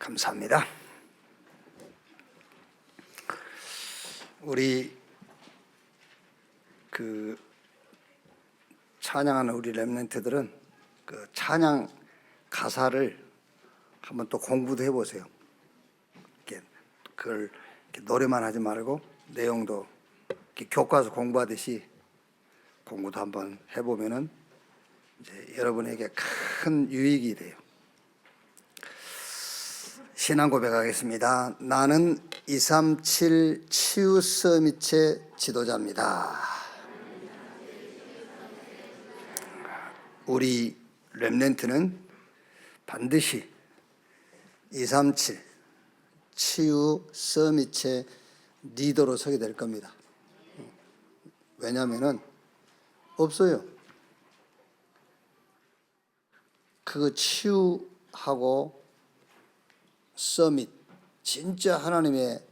감사합니다. 우리 찬양하는 우리 렘넌트들은 그 찬양 가사를 한번 또 공부도 해보세요. 그걸 이렇게 노래만 하지 말고 내용도 이렇게 교과서 공부하듯이 공부도 한번 해보면은 이제 여러분에게 큰 유익이 돼요. 신앙 고백하겠습니다. 나는 237 치유 서밋의 지도자입니다. 우리 렘넌트는 반드시 237 치유 서밋의 리더로 서게 될 겁니다. 왜냐하면 없어요. 그 치유하고 서밋, 진짜 하나님의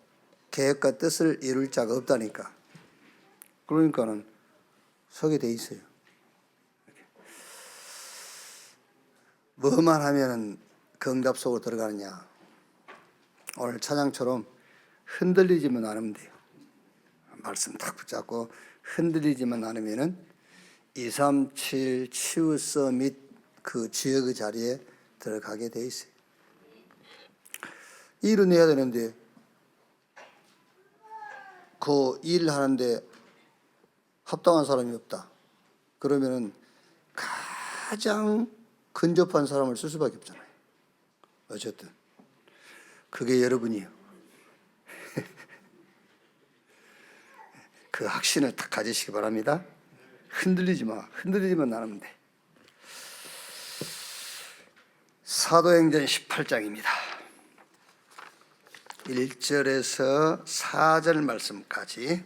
계획과 뜻을 이룰 자가 없다니까. 그러니까는 서게 돼 있어요. 뭐만 하면은 그 응답 속으로 들어가느냐. 오늘 찬양처럼 흔들리지만 않으면 돼요. 말씀 딱 붙잡고 흔들리지만 않으면은 237 치유 서밋 그 지역의 자리에 들어가게 돼 있어요. 일은 해야 되는데 그 일 하는데 합당한 사람이 없다. 그러면은 가장 근접한 사람을 쓸 수밖에 없잖아요. 어쨌든 그게 여러분이에요. 그 확신을 딱 가지시기 바랍니다. 흔들리지 마. 흔들리지만 않으면 돼. 사도행전 18장입니다. 1절에서 4절 말씀까지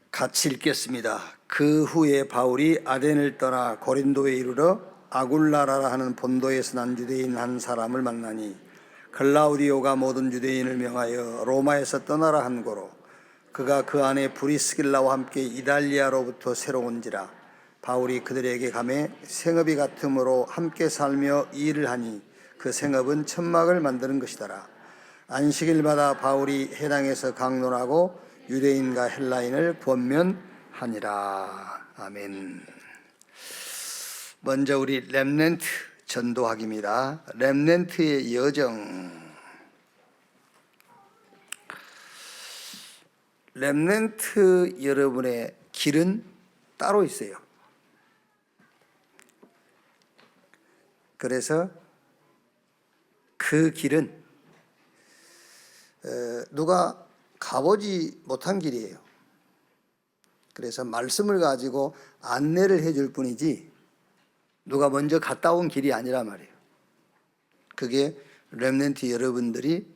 같이 읽겠습니다. 그 후에 바울이 아덴을 떠나 고린도에 이르러 아굴라라 하는 본도에서 난 유대인 한 사람을 만나니 글라우디오가 모든 유대인을 명하여 로마에서 떠나라 한 고로 그가 그 안에 브리스길라와 함께 이달리아로부터 새로 온지라. 바울이 그들에게 가매 생업이 같음으로 함께 살며 일을 하니 그 생업은 천막을 만드는 것이더라. 안식일마다 바울이 해당에서 강론하고 유대인과 헬라인을 권면하니라. 아멘. 먼저 우리 렘넌트 전도학입니다. 렘넌트의 여정. 렘넌트 여러분의 길은 따로 있어요. 그래서 그 길은 누가 가보지 못한 길이에요. 그래서 말씀을 가지고 안내를 해줄 뿐이지 누가 먼저 갔다 온 길이 아니란 말이에요. 그게 렘넌트 여러분들이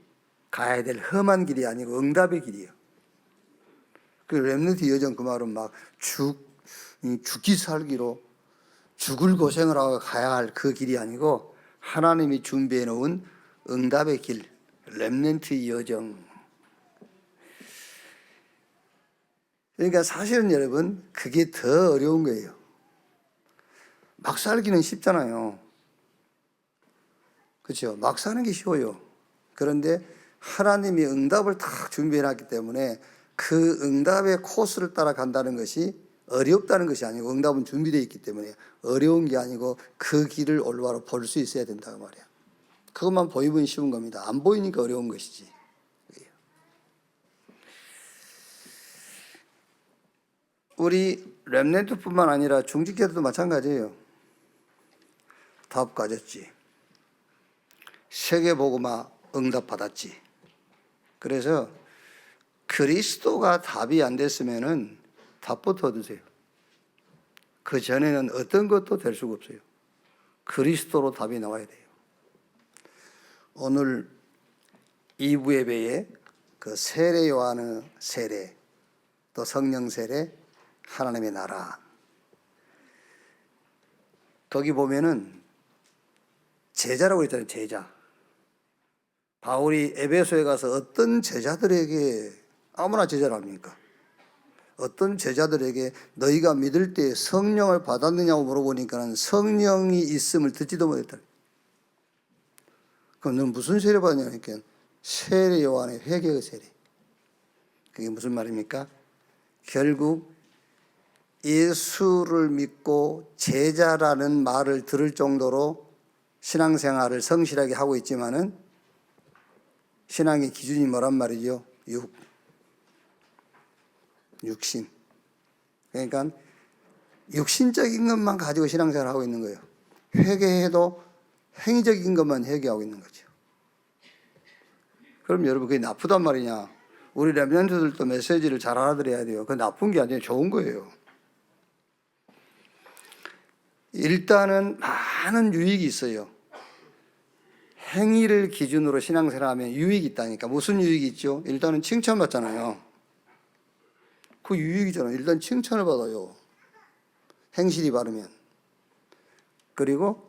가야 될 험한 길이 아니고 응답의 길이에요. 그 렘넌트 여정 그 말은 막 죽기 살기로 죽을 고생을 하고 가야 할 그 길이 아니고 하나님이 준비해 놓은 응답의 길, 렘넌트 여정. 그러니까 사실은 여러분 그게 더 어려운 거예요. 막 살기는 쉽잖아요. 그렇죠? 막 사는 게 쉬워요. 그런데 하나님이 응답을 딱 준비해 놨기 때문에 그 응답의 코스를 따라간다는 것이 어렵다는 것이 아니고 응답은 준비되어 있기 때문에 어려운 게 아니고 그 길을 올바로 볼 수 있어야 된다고 말이야. 그것만 보이면 쉬운 겁니다. 안 보이니까 어려운 것이지. 우리 렘넌트뿐만 아니라 중직자들도 마찬가지예요. 답 가졌지. 세계복음화 응답 받았지. 그래서 그리스도가 답이 안 됐으면은 답부터 얻으세요. 그 전에는 어떤 것도 될 수가 없어요. 그리스도로 답이 나와야 돼요. 오늘 2부 예배에 그 세례 요한의 세례, 또 성령 세례, 하나님의 나라. 거기 보면은 제자라고 했잖아요. 제자. 바울이 에베소에 가서 어떤 제자들에게 아무나 제자랍니까? 어떤 제자들에게 너희가 믿을 때 성령을 받았느냐고 물어보니까는 성령이 있음을 듣지도 못했다. 그럼 너는 무슨 세례 받냐니까 세례 요한의 회개의 세례. 그게 무슨 말입니까? 결국 예수를 믿고 제자라는 말을 들을 정도로 신앙생활을 성실하게 하고 있지만은 신앙의 기준이 뭐란 말이죠? 육신. 그러니까 육신적인 것만 가지고 신앙생활을 하고 있는 거예요. 회개해도 행위적인 것만 회개하고 있는 거죠. 그럼 여러분 그게 나쁘단 말이냐? 우리 렘넌트들도 메시지를 잘 알아들어야 돼요. 그건 나쁜 게 아니에요. 좋은 거예요. 일단은 많은 유익이 있어요. 행위를 기준으로 신앙생활하면 유익이 있다니까. 무슨 유익이 있죠? 일단은 칭찬받잖아요. 그 유익이잖아요. 일단 칭찬을 받아요. 행실이 바르면. 그리고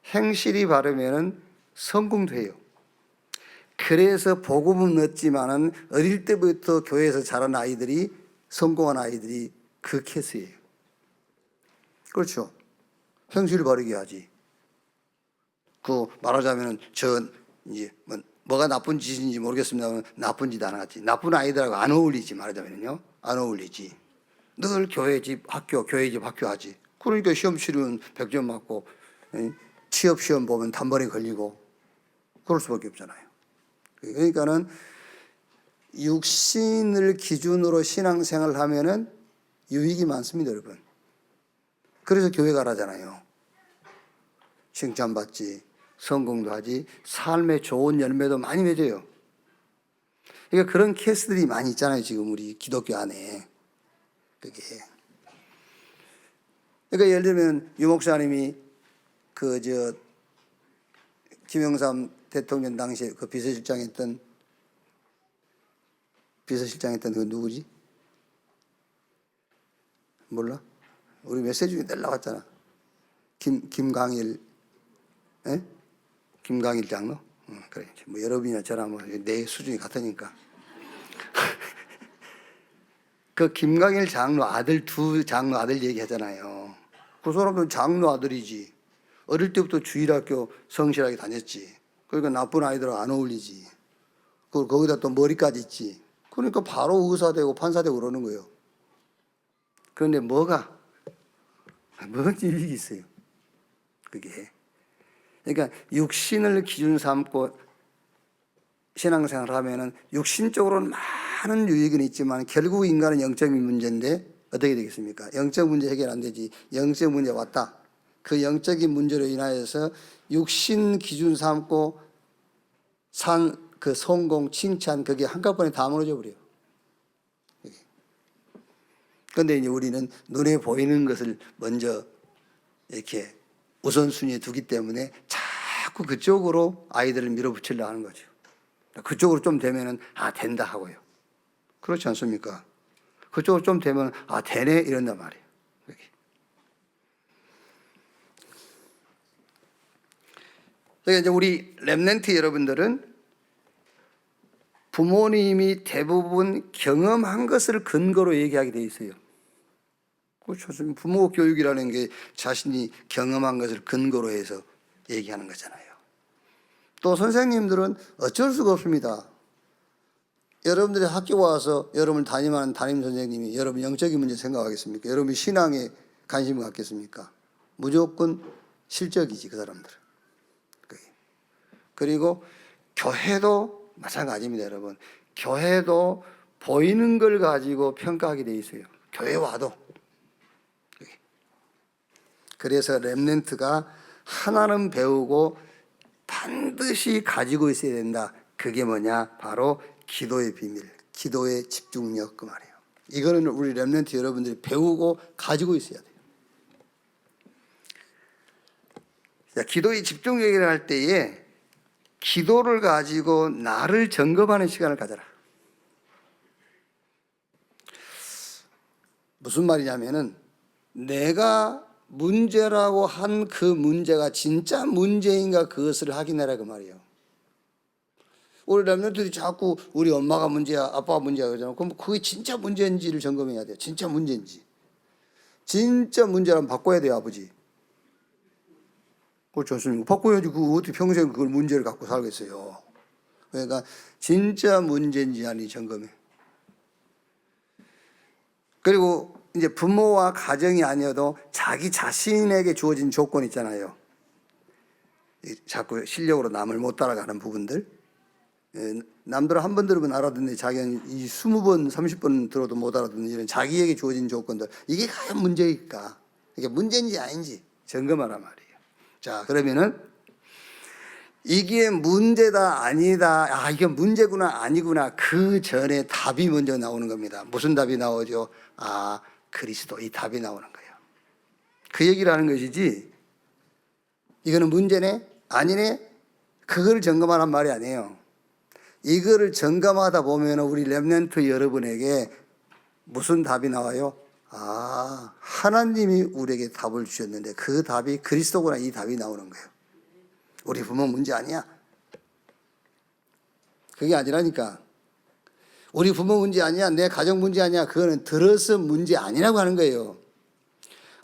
행실이 바르면은 성공도 해요. 그래서 복음은 얻지만은 어릴 때부터 교회에서 자란 아이들이, 성공한 아이들이 그 케이스예요. 그렇죠. 행실을 바르게 하지. 그 말하자면은 이제 뭐가 나쁜 짓인지 모르겠습니다만 나쁜 짓 안 하지. 나쁜 아이들하고 안 어울리지. 말하자면요, 안 어울리지. 늘 교회 집 학교, 교회 집 학교 하지. 그러니까 시험 치르면 100점 맞고 취업 시험 보면 단번에 걸리고 그럴 수밖에 없잖아요. 그러니까는 육신을 기준으로 신앙생활을 하면은 유익이 많습니다, 여러분. 그래서 교회 가라잖아요. 칭찬받지, 성공도 하지, 삶의 좋은 열매도 많이 맺어요. 그러니까 그런 케이스들이 많이 있잖아요, 지금 우리 기독교 안에. 그게. 그러니까 예를 들면 유 목사님이 김영삼 대통령 당시에 그 비서실장 했던 그 누구지? 몰라? 우리 메시지 중에 늘 나왔잖아. 김강일, 에? 김강일 장로? 그래. 뭐 여러분이나 저랑 내 수준이 같으니까. 그 김강일 장로 아들, 두 장로 아들 얘기하잖아요. 그 사람도 장로 아들이지. 어릴 때부터 주일학교 성실하게 다녔지. 그러니까 나쁜 아이들하고 안 어울리지. 거기다 또 머리까지 있지. 그러니까 바로 의사 되고 판사 되고 그러는 거예요. 그런데 뭐가 일이 있어요. 그게. 그러니까 육신을 기준 삼고 신앙생활을 하면은 육신적으로는 많은 유익은 있지만 결국 인간은 영적인 문제인데 어떻게 되겠습니까? 영적 문제 해결 안 되지. 영적 문제 왔다. 그 영적인 문제로 인하여서 육신 기준 삼고 산 그 성공, 칭찬 그게 한꺼번에 다 무너져 버려요. 그런데 이제 우리는 눈에 보이는 것을 먼저 이렇게 우선순위에 두기 때문에 자꾸 그쪽으로 아이들을 밀어붙이려고 하는 거죠. 그쪽으로 좀 되면은 된다 하고요. 그렇지 않습니까? 그쪽으로 좀 되면 되네 이런단 말이에요. 그러니까 이제 우리 렘넌트 여러분들은 부모님이 대부분 경험한 것을 근거로 얘기하게 돼 있어요. 그렇죠. 부모 교육이라는 게 자신이 경험한 것을 근거로 해서 얘기하는 거잖아요. 또 선생님들은 어쩔 수가 없습니다. 여러분들이 학교 와서 여러분을 담임하는 담임 선생님이 여러분 영적인 문제 생각하겠습니까? 여러분이 신앙에 관심을 갖겠습니까? 무조건 실적이지, 그 사람들은. 그리고 교회도 마찬가지입니다, 여러분. 교회도 보이는 걸 가지고 평가하게 돼 있어요. 교회 와도. 그래서 렘넌트가 하나는 배우고 반드시 가지고 있어야 된다. 그게 뭐냐? 바로 기도의 비밀, 기도의 집중력 그 말이에요. 이거는 우리 렘넌트 여러분들이 배우고 가지고 있어야 돼요. 자, 기도의 집중력이라 할 때에 기도를 가지고 나를 점검하는 시간을 가져라. 무슨 말이냐면은 내가 문제라고 한 그 문제가 진짜 문제인가 그것을 확인해라 그 말이에요. 우리 렘넌트들이 자꾸 우리 엄마가 문제야, 아빠가 문제야 그러잖아요. 그럼 그게 진짜 문제인지를 점검해야 돼요. 진짜 문제인지. 진짜 문제라면 바꿔야 돼요, 아버지. 그렇지 않습니까? 바꿔야지. 어떻게 평생 그걸 문제를 갖고 살겠어요. 그러니까 진짜 문제인지 아닌지 점검해. 그리고 이제 부모와 가정이 아니어도 자기 자신에게 주어진 조건 있잖아요. 자꾸 실력으로 남을 못 따라가는 부분들. 남들은 한 번 들으면 알아듣는데 자기는 20번, 30번 들어도 못 알아듣는 이런 자기에게 주어진 조건들. 이게 과연 문제일까? 이게 문제인지 아닌지 점검하란 말이에요. 자, 그러면은 이게 문제다, 아니다, 아, 이게 문제구나, 아니구나. 그 전에 답이 먼저 나오는 겁니다. 무슨 답이 나오죠? 아, 그리스도. 이 답이 나오는 거예요. 그 얘기를 하는 것이지, 이거는 문제네? 아니네? 그걸 점검하란 말이 아니에요. 이거를 점검하다 보면 우리 렘넌트 여러분에게 무슨 답이 나와요? 아, 하나님이 우리에게 답을 주셨는데 그 답이 그리스도구나, 이 답이 나오는 거예요. 우리 부모 문제 아니야. 그게 아니라니까. 우리 부모 문제 아니야, 내 가정 문제 아니야. 그거는 들어서 문제 아니라고 하는 거예요.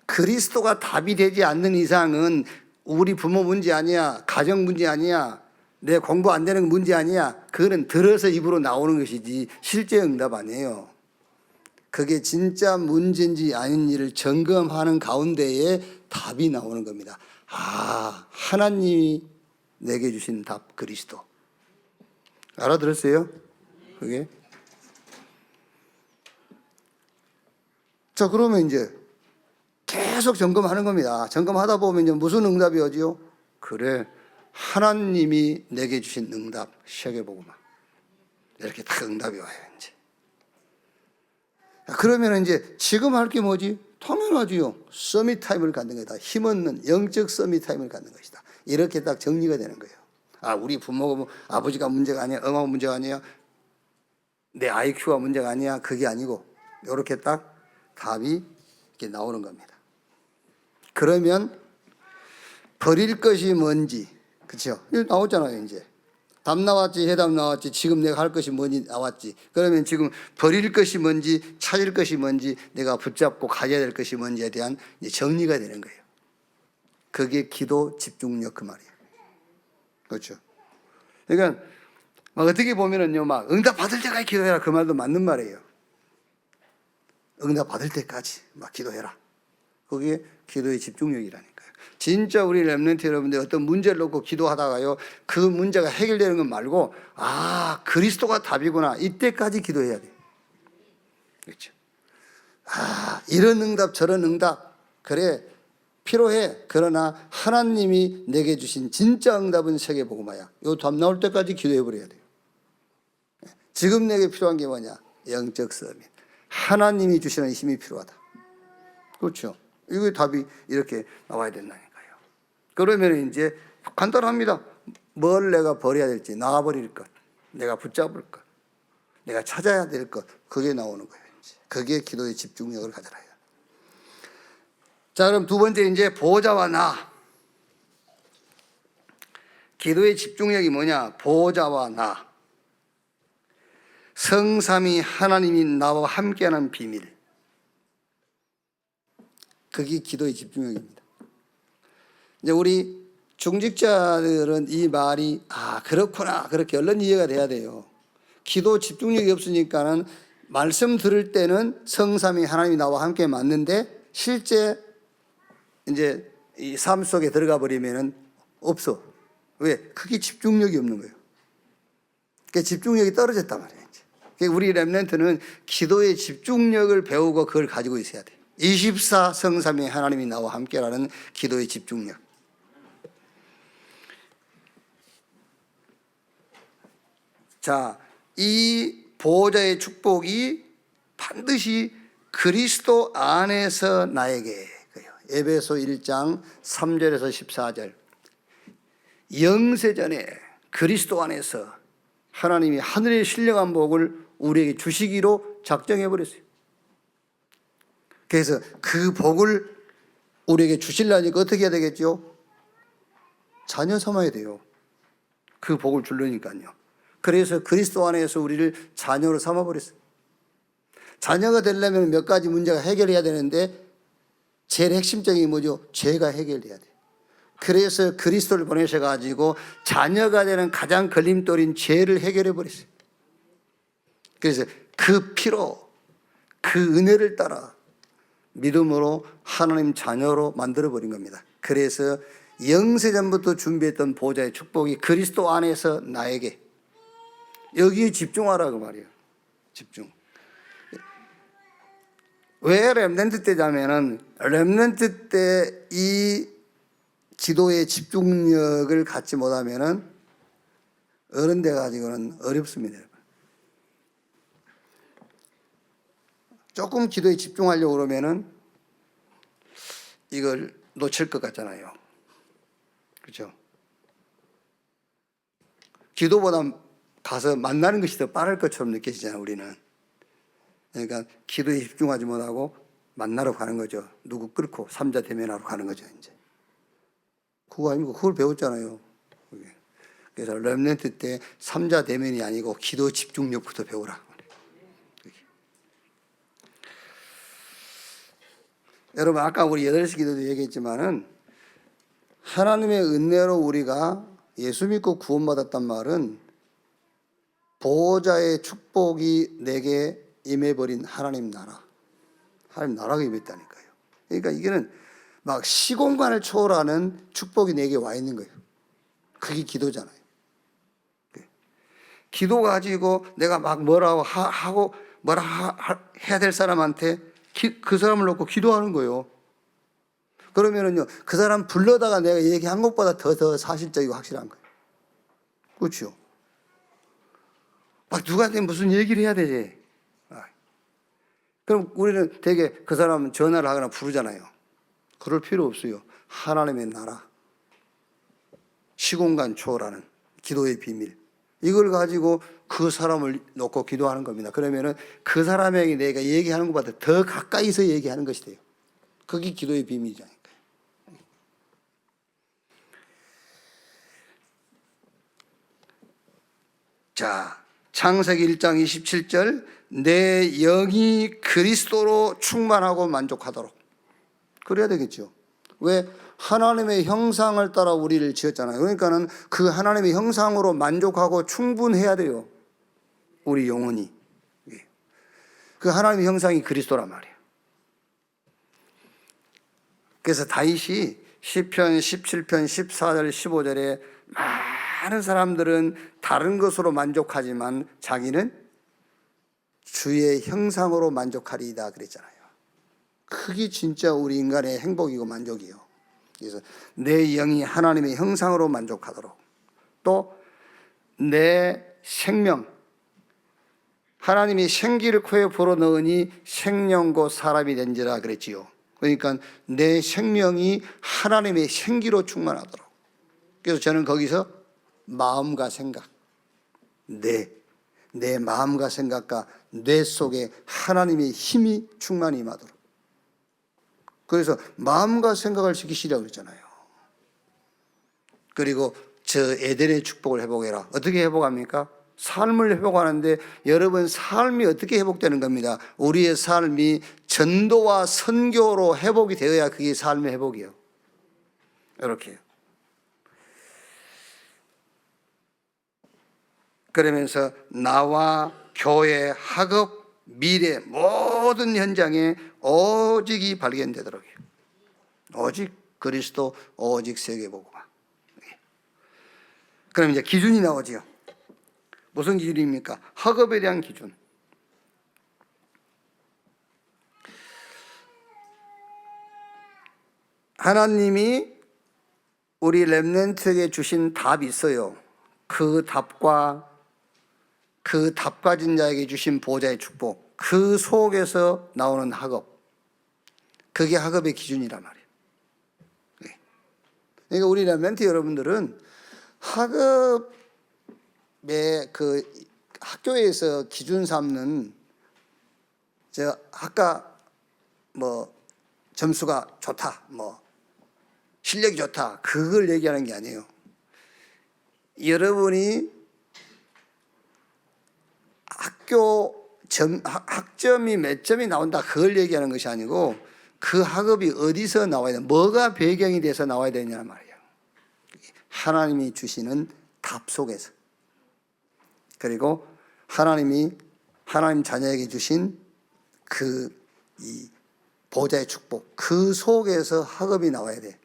그리스도가 답이 되지 않는 이상은 우리 부모 문제 아니야, 가정 문제 아니야, 내 공부 안 되는 문제 아니야. 그거는 들어서 입으로 나오는 것이지 실제 응답 아니에요. 그게 진짜 문제인지 아닌지를 점검하는 가운데에 답이 나오는 겁니다. 아, 하나님이 내게 주신 답, 그리스도. 알아들었어요? 그게? 자, 그러면 이제 계속 점검하는 겁니다. 점검하다 보면 이제 무슨 응답이 오지요? 그래, 하나님이 내게 주신 응답, 시작해보고만. 이렇게 딱 응답이 와요, 이제. 그러면 이제 지금 할 게 뭐지? 당연하지요. 서밋 타임을 갖는 거다. 힘없는 영적 서밋 타임을 갖는 것이다. 이렇게 딱 정리가 되는 거예요. 아, 우리 부모가 뭐 아버지가 문제가 아니야, 엄마가 문제가 아니야, 내 IQ가 문제가 아니야. 그게 아니고 이렇게 딱 답이 이렇게 나오는 겁니다. 그러면 버릴 것이 뭔지, 그렇죠? 나오잖아요. 이제 답 나왔지, 해답 나왔지, 지금 내가 할 것이 뭔지 나왔지. 그러면 지금 버릴 것이 뭔지, 찾을 것이 뭔지, 내가 붙잡고 가져야 될 것이 뭔지에 대한 이제 정리가 되는 거예요. 그게 기도 집중력, 그 말이에요. 그렇죠? 그러니까 막 어떻게 보면은요, 막 응답 받을 때까지 기도해라, 그 말도 맞는 말이에요. 응답 받을 때까지 막 기도해라. 그게 기도의 집중력이라니까요. 진짜 우리 렘넌트 여러분들 어떤 문제를 놓고 기도하다가요, 그 문제가 해결되는 것 말고, 아, 그리스도가 답이구나, 이때까지 기도해야 돼요. 그렇죠? 아, 이런 응답 저런 응답 그래 필요해. 그러나 하나님이 내게 주신 진짜 응답은 세계복음화야. 이 답 나올 때까지 기도해 버려야 돼요. 지금 내게 필요한 게 뭐냐? 영적 서밋. 하나님이 주시는 힘이 필요하다. 그렇죠? 이거 답이 이렇게 나와야 된다니까요. 그러면 이제 간단합니다. 뭘 내가 버려야 될지, 놔버릴 것, 내가 붙잡을 것, 내가 찾아야 될 것, 그게 나오는 거예요. 이제. 그게 기도의 집중력을 가져라. 자, 그럼 두 번째 이제 보호자와 나. 기도의 집중력이 뭐냐? 보호자와 나. 성삼위 하나님이 나와 함께하는 비밀. 그게 기도의 집중력입니다. 이제 우리 중직자들은 이 말이 아, 그렇구나, 그렇게 얼른 이해가 돼야 돼요. 기도 집중력이 없으니까는 말씀 들을 때는 성삼위 하나님이 나와 함께 맞는데 실제 이제 이 삶 속에 들어가 버리면은 없어. 왜? 그게 집중력이 없는 거예요. 그러니까 집중력이 떨어졌단 말이에요. 그러니까 우리 렘넌트는 기도의 집중력을 배우고 그걸 가지고 있어야 돼요. 24 성삼위 하나님이 나와 함께라는 기도의 집중력. 자, 이 보호자의 축복이 반드시 그리스도 안에서 나에게, 에베소 1장 3절에서 14절. 영세전에 그리스도 안에서 하나님이 하늘의 신령한 복을 우리에게 주시기로 작정해 버렸어요. 그래서 그 복을 우리에게 주시려니까 어떻게 해야 되겠죠? 자녀 삼아야 돼요. 그 복을 주려니까요. 그래서 그리스도 안에서 우리를 자녀로 삼아 버렸어요. 자녀가 되려면 몇 가지 문제가 해결해야 되는데 제일 핵심적인 게 뭐죠? 죄가 해결돼야 돼요. 그래서 그리스도를 보내셔가지고 자녀가 되는 가장 걸림돌인 죄를 해결해 버렸어요. 그래서 그 피로, 그 은혜를 따라 믿음으로 하나님 자녀로 만들어 버린 겁니다. 그래서 영세전부터 준비했던 보좌의 축복이 그리스도 안에서 나에게, 여기에 집중하라고 말이에요. 집중. 왜 렘넌트 때냐면은 렘넌트 때 이 기도의 집중력을 갖지 못하면은 어른 돼 가지고는 어렵습니다. 조금 기도에 집중하려고 그러면은 이걸 놓칠 것 같잖아요. 그렇죠? 기도보다 가서 만나는 것이 더 빠를 것처럼 느껴지잖아요, 우리는. 그러니까 기도에 집중하지 못하고 만나러 가는 거죠. 누구 끌고 삼자 대면하러 가는 거죠, 이제. 그거 아니고 그걸 배웠잖아요. 그래서 렘넌트 때 삼자 대면이 아니고 기도 집중력부터 배우라. 여러분, 아까 우리 8시 기도도 얘기했지만은 하나님의 은혜로 우리가 예수 믿고 구원받았단 말은 보호자의 축복이 내게 임해버린 하나님 나라, 하나님 나라가 임했다니까요. 그러니까 이게는 막 시공간을 초월하는 축복이 내게 와 있는 거예요. 그게 기도잖아요. 기도 가지고 내가 막 뭐라고 하고 뭐라 해야 될 사람한테 그 사람을 놓고 기도하는 거예요. 그러면은요, 그 사람 불러다가 내가 얘기한 것보다 더 사실적이고 확실한 거예요. 그렇죠? 막 누구한테 무슨 얘기를 해야 되지. 그럼 우리는 되게 그 사람 전화를 하거나 부르잖아요. 그럴 필요 없어요. 하나님의 나라, 시공간 초월하는 기도의 비밀, 이걸 가지고 그 사람을 놓고 기도하는 겁니다. 그러면은 그 사람에게 내가 얘기하는 것보다 더 가까이서 얘기하는 것이 돼요. 그게 기도의 비밀이잖아요. 자, 창세기 1장 27절, 내 영이 그리스도로 충만하고 만족하도록. 그래야 되겠죠. 왜? 하나님의 형상을 따라 우리를 지었잖아요. 그러니까는 그 하나님의 형상으로 만족하고 충분해야 돼요. 우리 영혼이. 그 하나님의 형상이 그리스도란 말이에요. 그래서 다윗이 시편 17편 14절 15절에 많은 사람들은 다른 것으로 만족하지만 자기는 주의 형상으로 만족하리이다 그랬잖아요. 그게 진짜 우리 인간의 행복이고 만족이요. 그래서 내 영이 하나님의 형상으로 만족하도록, 또 내 생명, 하나님이 생기를 코에 불어넣으니 생명 곧 사람이 된지라 그랬지요. 그러니까 내 생명이 하나님의 생기로 충만하도록. 그래서 저는 거기서 마음과 생각, 내 마음과 생각과 뇌 속에 하나님의 힘이 충만히 임하도록. 그래서 마음과 생각을 지키시라고 그랬잖아요. 그리고 저 에덴의 축복을 회복해라. 어떻게 회복합니까? 삶을 회복하는데, 여러분 삶이 어떻게 회복되는 겁니다. 우리의 삶이 전도와 선교로 회복이 되어야 그게 삶의 회복이에요. 이렇게. 그러면서 나와 교회, 학업, 미래 모든 현장에 오직이 발견되도록 해요. 오직 그리스도, 오직 세계복음화. 그럼 이제 기준이 나오지요. 무슨 기준입니까? 학업에 대한 기준. 하나님이 우리 렘넌트에게 주신 답이 있어요. 그 답과 그 답 가진 자에게 주신 보좌의 축복, 그 속에서 나오는 학업, 그게 학업의 기준이란 말이에요. 그러니까 우리 렘넌트 여러분들은 학업의 그 학교에서 기준 삼는, 제가 아까 뭐 점수가 좋다, 뭐 실력이 좋다, 그걸 얘기하는 게 아니에요. 여러분이 학점이 몇 점이 나온다, 그걸 얘기하는 것이 아니고 그 학업이 어디서 나와야 돼, 뭐가 배경이 돼서 나와야 되냐는 말이에요. 하나님이 주시는 답 속에서, 그리고 하나님 자녀에게 주신 이 보좌의 축복, 그 속에서 학업이 나와야 돼.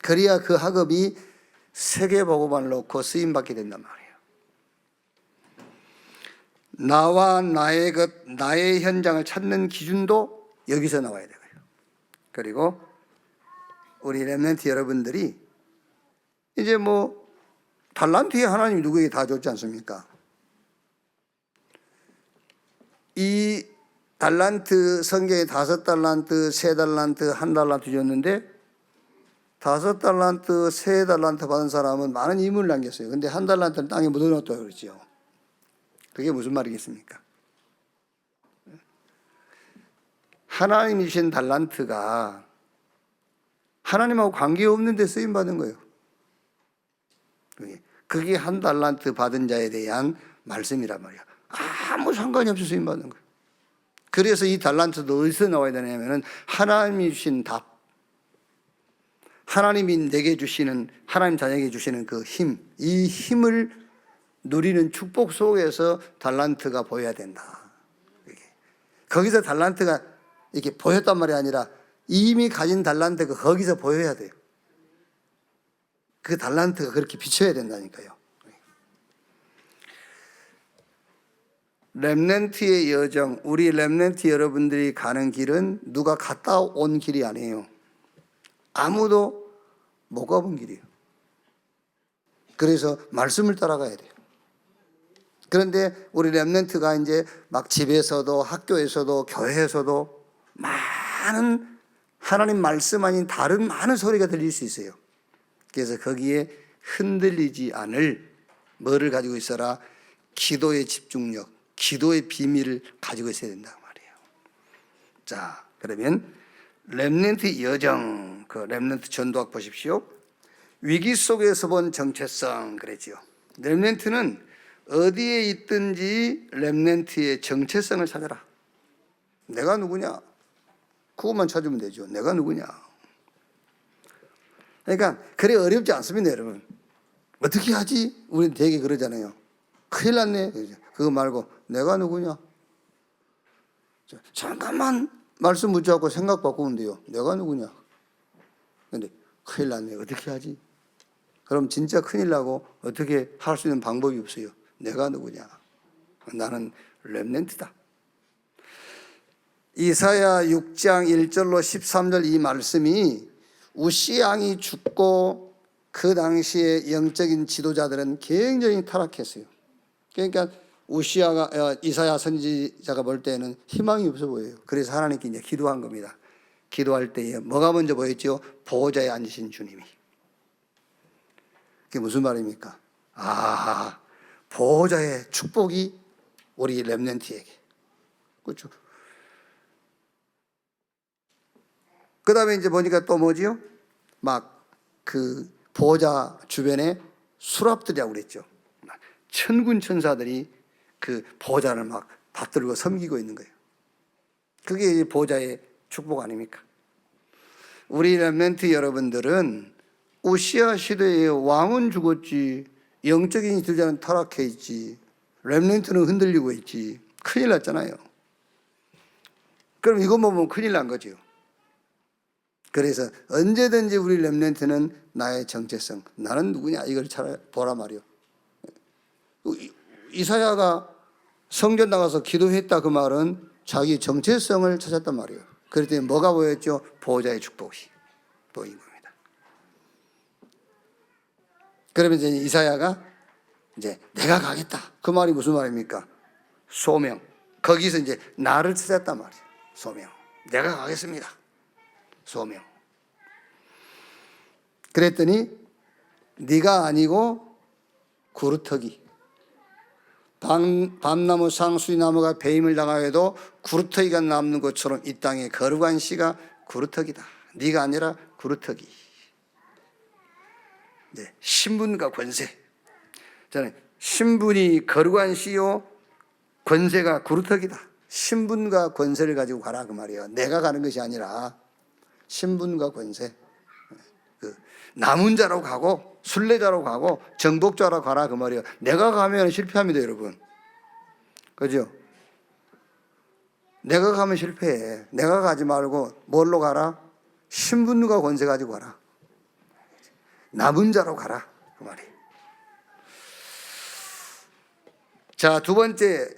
그래야 그 학업이 세계복음을 놓고 쓰임받게 된단 말이에요. 나와 나의 현장을 찾는 기준도 여기서 나와야 되고요. 그리고 우리 렘넌트 여러분들이 이제 달란트에 하나님이 누구에게 다 줬지 않습니까? 이 달란트, 성경에 5달란트, 3달란트, 1달란트 줬는데 5달란트, 3달란트 받은 사람은 많은 이문을 남겼어요. 근데 1달란트는 땅에 묻어놓았다고 그러죠. 그게 무슨 말이겠습니까? 하나님이 주신 달란트가 하나님하고 관계없는 데 쓰임받은 거예요. 그게 1달란트 받은 자에 대한 말씀이란 말이야. 아무 상관이 없이 쓰임받는 거예요. 그래서 이 달란트도 어디서 나와야 되냐면 하나님이 주신 답, 하나님이 내게 주시는, 하나님 자녀에게 주시는 그 힘, 이 힘을 누리는 축복 속에서 달란트가 보여야 된다. 거기서 달란트가 이렇게 보였단 말이 아니라 이미 가진 달란트가 거기서 보여야 돼요. 그 달란트가 그렇게 비춰야 된다니까요. 렘넌트의 여정, 우리 렘넌트 여러분들이 가는 길은 누가 갔다 온 길이 아니에요. 아무도 못 가본 길이에요. 그래서 말씀을 따라가야 돼요. 그런데 우리 렘넌트가 이제 막 집에서도 학교에서도 교회에서도 많은 하나님 말씀 아닌 다른 많은 소리가 들릴 수 있어요. 그래서 거기에 흔들리지 않을 뭐를 가지고 있어라? 기도의 집중력, 기도의 비밀을 가지고 있어야 된다고 말이에요. 자, 그러면 렘넌트 여정, 그 렘넌트 전도학 보십시오. 위기 속에서 본 정체성 그랬지요. 렘넌트는 어디에 있든지 렘넌트의 정체성을 찾아라. 내가 누구냐? 그것만 찾으면 되죠. 내가 누구냐? 그러니까 그래 어렵지 않습니다, 여러분. 어떻게 하지? 우리는 되게 그러잖아요. 큰일 났네. 그거 말고 내가 누구냐? 잠깐만 말씀 묻자고 생각 바꾸면 돼요. 내가 누구냐? 근데 큰일 났네. 어떻게 하지? 그럼 진짜 큰일 나고 어떻게 할 수 있는 방법이 없어요. 내가 누구냐? 나는 렘넌트다. 이사야 6장 1절로 13절 이 말씀이 우시야 왕이 죽고 그 당시에 영적인 지도자들은 굉장히 타락했어요. 그러니까 이사야 선지자가 볼 때는 희망이 없어 보여요. 그래서 하나님께 이제 기도한 겁니다. 기도할 때에 뭐가 먼저 보였죠? 보호자에 앉으신 주님이. 그게 무슨 말입니까? 보호자의 축복이 우리 렘넌트에게. 그렇죠. 그 다음에 이제 보니까 또 뭐지요? 막 그 보호자 주변에 수랍들이라고 그랬죠. 천군 천사들이 그 보호자를 막 받들고 섬기고 있는 거예요. 그게 보호자의 축복 아닙니까? 우리 렘넌트 여러분들은 우시야 시대에 왕은 죽었지, 영적인 지도자는 타락해 있지, 렘넌트는 흔들리고 있지. 큰일 났잖아요. 그럼 이것만 보면 큰일 난 거죠. 그래서 언제든지 우리 렘넌트는 나의 정체성, 나는 누구냐 이걸 잘 보라 말이요. 이사야가 성전 나가서 기도했다 그 말은 자기 정체성을 찾았단 말이에요. 그랬더니 뭐가 보였죠? 보호자의 축복이 보인 겁니다. 그러면 이제 이사야가 이제 내가 가겠다 그 말이 무슨 말입니까? 소명. 거기서 이제 나를 찾았단 말이에요. 소명. 내가 가겠습니다. 소명. 그랬더니 네가 아니고 구루터기. 밤나무 상수리나무가 배임을 당하여도 구루터기가 남는 것처럼 이 땅에 거룩한 씨가 구루터기다. 네가 아니라 구루터기. 네, 신분과 권세. 저는 신분이 거룩한 씨요, 권세가 구루터기다. 신분과 권세를 가지고 가라 그 말이에요. 내가 가는 것이 아니라 신분과 권세. 남은 자로 가고 순례자로 가고 정복자로 가라 그 말이에요. 내가 가면 실패합니다, 여러분. 그죠? 내가 가면 실패해. 내가 가지 말고 뭘로 가라? 신분과 권세 가지고 가라. 남은 자로 가라 그 말이에요. 자, 두 번째,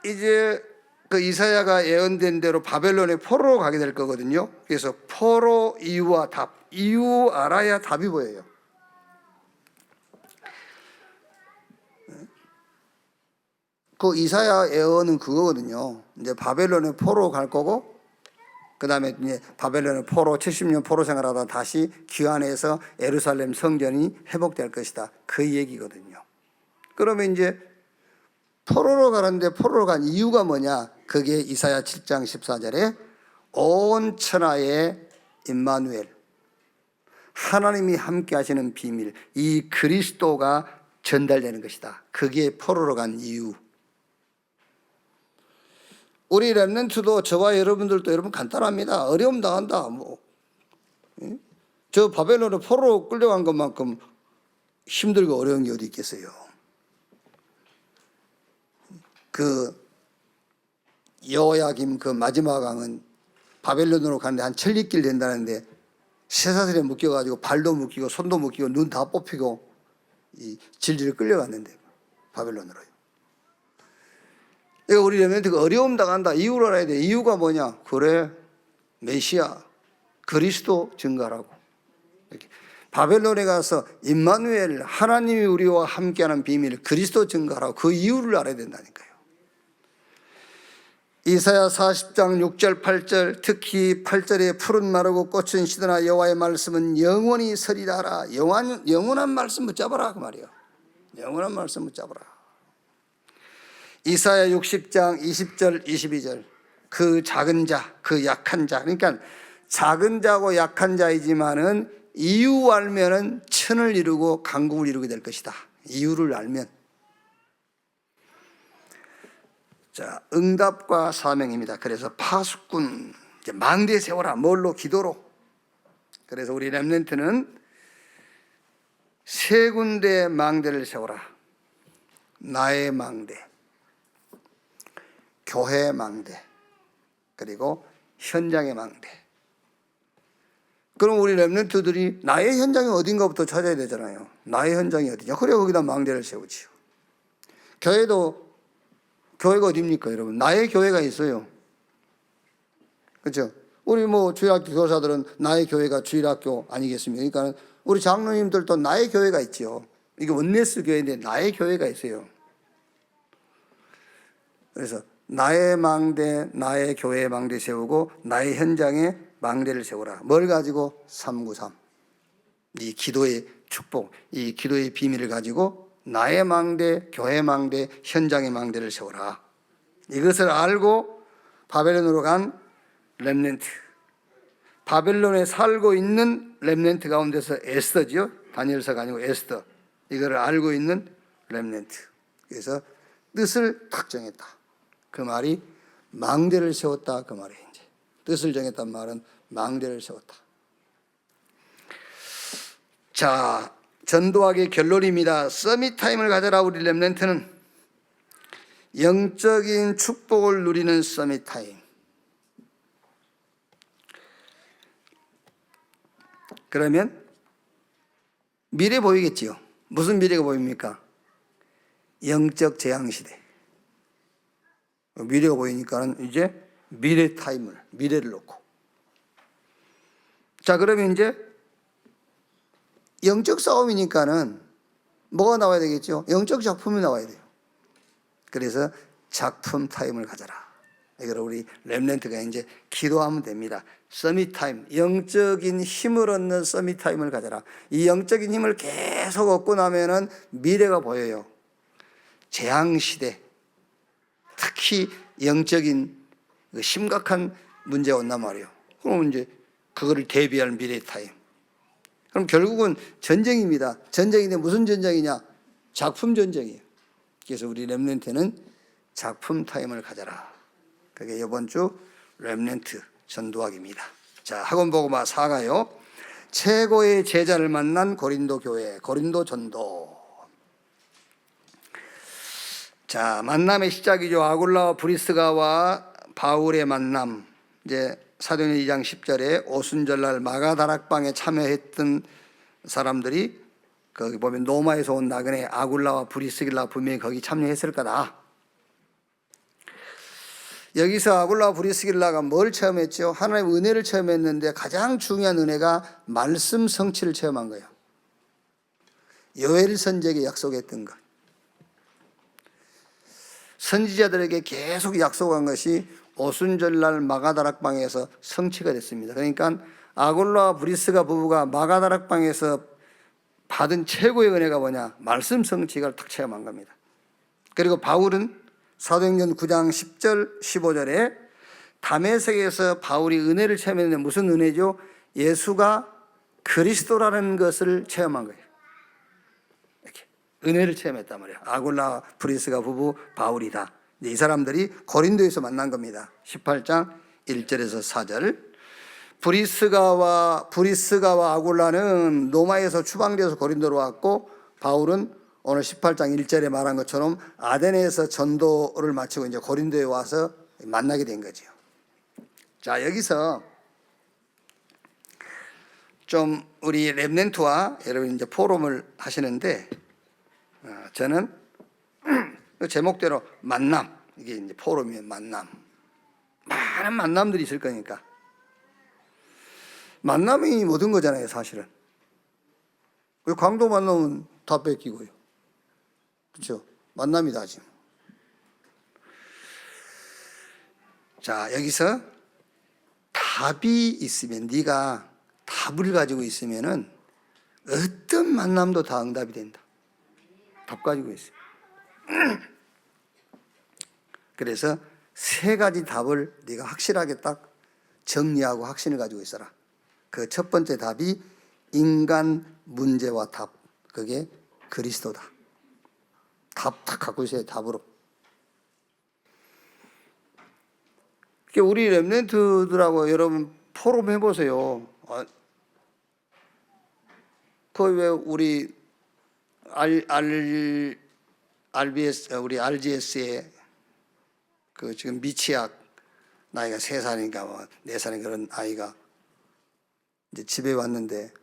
이제 그 이사야가 예언된 대로 바벨론의 포로로 가게 될 거거든요. 그래서 포로 이유와 답, 이유 알아야 답이 보여요. 그 이사야 예언은 그거거든요. 이제 바벨론의 포로 갈 거고, 그 다음에 이제 바벨론의 포로 70년 포로 생활하다 다시 귀환해서 예루살렘 성전이 회복될 것이다. 그 얘기거든요. 그러면 이제 포로로 가는데 포로로 간 이유가 뭐냐? 그게 이사야 7장 14절에 온 천하에 임마누엘, 하나님이 함께 하시는 비밀, 이 그리스도가 전달되는 것이다. 그게 포로로 간 이유. 우리 렘넌트도 저와 여러분들도 여러분 간단합니다. 어려움 당한다. 저 바벨론에 포로로 끌려간 것만큼 힘들고 어려운 게 어디 있겠어요. 그 여호야김 그 마지막 왕은 바벨론으로 가는데 한 천리길 된다는데 쇠사슬에 묶여가지고 발도 묶이고 손도 묶이고 눈 다 뽑히고 이 질질 끌려갔는데 바벨론으로요. 이거 우리 렘넌트가 어려움 당한다. 이유를 알아야 돼. 이유가 뭐냐? 그래, 메시아 그리스도 증거라고. 이렇게. 바벨론에 가서 임마누엘, 하나님이 우리와 함께하는 비밀, 그리스도 증거라고. 그 이유를 알아야 된다니까요. 이사야 40장 6절 8절, 특히 8절에 푸른 마르고 꽃은 시드나 여호와의 말씀은 영원히 서리라 하라. 영원한 말씀 붙잡아라 그 말이에요. 영원한 말씀 붙잡아라. 이사야 60장 20절 22절, 그 작은 자, 그 약한 자, 그러니까 작은 자고 약한 자이지만은 이유 알면은 천을 이루고 강국을 이루게 될 것이다. 이유를 알면. 자, 응답과 사명입니다. 그래서 파수꾼, 이제 망대 세워라. 뭘로? 기도로. 그래서 우리 렘넌트는 세 군데 망대를 세워라. 나의 망대, 교회 망대, 그리고 현장의 망대. 그럼 우리 렘넌트들이 나의 현장이 어딘가부터 찾아야 되잖아요. 나의 현장이 어디냐? 그래 거기다 망대를 세우지요. 교회가 어디입니까, 여러분? 나의 교회가 있어요. 그렇죠? 우리 뭐 주일학교 교사들은 나의 교회가 주일학교 아니겠습니까? 그러니까 우리 장로님들도 나의 교회가 있지요. 이게 원네스 교회인데 나의 교회가 있어요. 그래서 나의 망대, 나의 교회의 망대 세우고 나의 현장에 망대를 세우라. 뭘 가지고? 393. 이 기도의 축복, 이 기도의 비밀을 가지고 나의 망대, 교회 망대, 현장의 망대를 세우라. 이것을 알고 바벨론으로 간 렘넌트, 바벨론에 살고 있는 렘넌트 가운데서 에스더지요. 다니엘서가 아니고 에스더. 이거를 알고 있는 렘넌트. 그래서 뜻을 딱 정했다. 그 말이 망대를 세웠다 그 말이에요. 이제 뜻을 정했단 말은 망대를 세웠다. 자, 전도학의 결론입니다. 서밋 타임을 가져라. 우리 렘넌트는 영적인 축복을 누리는 서밋 타임. 그러면 미래 보이겠지요. 무슨 미래가 보입니까? 영적 재앙시대. 미래가 보이니까는 이제 미래 타임을, 미래를 놓고. 자, 그러면 이제 영적 싸움이니까는 뭐가 나와야 되겠죠? 영적 작품이 나와야 돼요. 그래서 작품 타임을 가져라. 이걸 우리 렘넌트가 이제 기도하면 됩니다. 서밋 타임, 영적인 힘을 얻는 서밋 타임을 가져라. 이 영적인 힘을 계속 얻고 나면은 미래가 보여요. 재앙 시대, 특히 영적인 심각한 문제가 온단 말이에요. 그럼 이제 그거를 대비할 미래 타임. 그럼 결국은 전쟁입니다. 전쟁인데 무슨 전쟁이냐? 작품 전쟁이에요. 그래서 우리 렘넌트는 작품 타임을 가져라. 그게 이번 주 렘넌트 전도학입니다. 자, 학원 보고마 4가요. 최고의 제자를 만난 고린도 교회, 고린도 전도. 자, 만남의 시작이죠. 아굴라와 브리스가와 바울의 만남. 이제 사도행전 2장 10절에 오순절날 마가다락방에 참여했던 사람들이 거기 보면 로마에서 온 나그네 아굴라와 브리스길라 분명히 거기 참여했을 거다. 여기서 아굴라와 브리스길라가 뭘 체험했죠? 하나님의 은혜를 체험했는데 가장 중요한 은혜가 말씀 성취를 체험한 거예요. 요엘 선지자에게 약속했던 것. 선지자들에게 계속 약속한 것이 오순절날 마가다락방에서 성취가 됐습니다. 그러니까 아굴라와 브리스가 부부가 마가다락방에서 받은 최고의 은혜가 뭐냐? 말씀 성취를 딱 체험한 겁니다. 그리고 바울은 사도행전 9장 10절 15절에 다메섹에서 바울이 은혜를 체험했는데 무슨 은혜죠? 예수가 그리스도라는 것을 체험한 거예요. 이렇게 은혜를 체험했단 말이에요. 아굴라 브리스가 부부 바울이다. 이 사람들이 고린도에서 만난 겁니다. 18장 1절에서 4절. 브리스가와 아굴라는 로마에서 추방되어서 고린도로 왔고, 바울은 오늘 18장 1절에 말한 것처럼 아데네에서 전도를 마치고 이제 고린도에 와서 만나게 된 거죠. 자, 여기서 좀 우리 렘넌트와 여러분 이제 포럼을 하시는데, 저는 제목대로 만남, 이게 이제 포럼이면 만남, 많은 만남들이 있을 거니까 만남이 모든 거잖아요, 사실은. 광도 만나면 다 뺏기고요. 그렇죠? 만남이 다지. 자, 여기서 답이 있으면, 네가 답을 가지고 있으면은 어떤 만남도 다 응답이 된다. 답 가지고 있어요. 그래서 세 가지 답을 네가 확실하게 딱 정리하고 확신을 가지고 있어라. 그 첫 번째 답이 인간 문제와 답. 그게 그리스도다. 답 딱 갖고 있어요, 답으로. 우리 렘넌트들하고 여러분 포럼 해보세요. 그 왜 우리 우리 RGS의 그 지금 미취학 나이가 3살인가 뭐 4살인가 그런 아이가 이제 집에 왔는데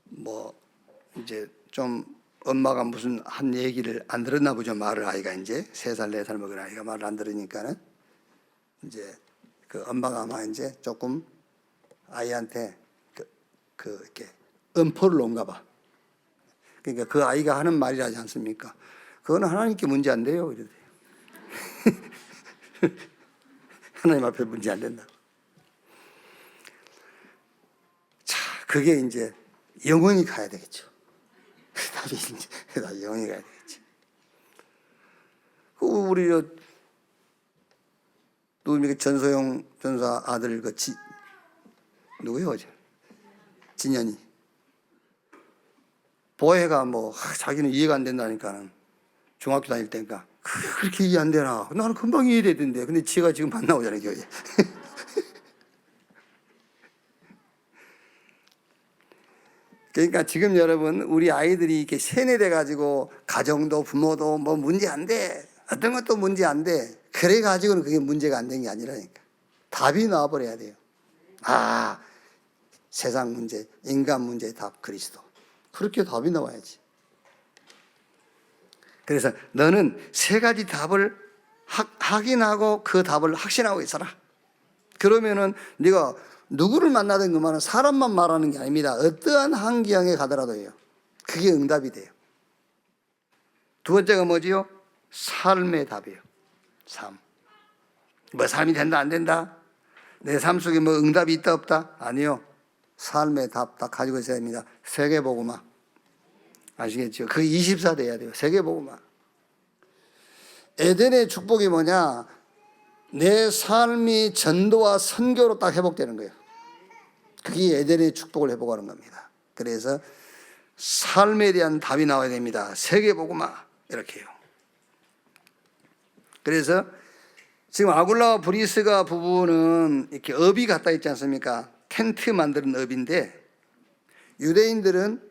뭐 이제 좀 엄마가 무슨 한 얘기를 안 들었나 보죠. 말을 아이가 이제 3살 4살 먹은 아이가 말을 안 들으니까는 이제 그 엄마가 아마 이제 조금 아이한테 이렇게 엄포를 놓은가 봐. 그러니까 그 아이가 하는 말이라지 않습니까? 그거는 하나님께 문제 안 돼요. 이래도 하나님 앞에 문제 안 된다. 자, 그게 이제 영원히 가야 되겠죠. 답이 이제 영원히 가야 되겠죠. 우리 누굽니까? 전소영 전사 아들 누구예요? 진현이. 보혜가 뭐 자기는 이해가 안 된다니까는 중학교 다닐 때니까 그렇게 이해 안 되나? 나는 금방 이해되던데. 근데 지가 지금 안 나오잖아요, 교회. 그러니까 지금 여러분 우리 아이들이 이렇게 세뇌돼 가지고 가정도 부모도 뭐 문제 안 돼. 어떤 것도 문제 안 돼. 그래 가지고는 그게 문제가 안 된 게 아니라니까. 답이 나와버려야 돼요. 세상 문제, 인간 문제의 답 그리스도. 그렇게 답이 나와야지. 그래서 너는 세 가지 답을 확인하고 그 답을 확신하고 있어라. 그러면은 네가 누구를 만나든 그만은 사람만 말하는 게 아닙니다. 어떠한 환경에 가더라도요. 그게 응답이 돼요. 두 번째가 뭐지요? 삶의 답이에요. 삶. 뭐 삶이 된다 안 된다? 내 삶 속에 뭐 응답이 있다 없다? 아니요. 삶의 답 딱 가지고 있어야 합니다. 세계복음화. 아시겠죠? 그게 24 돼야 돼요. 세계복음화. 에덴의 축복이 뭐냐? 내 삶이 전도와 선교로 딱 회복되는 거예요. 그게 에덴의 축복을 회복하는 겁니다. 그래서 삶에 대한 답이 나와야 됩니다. 세계복음화. 이렇게요. 그래서 지금 아굴라와 브리스가 부부는 이렇게 업이 갖다 있지 않습니까? 텐트 만드는 업인데, 유대인들은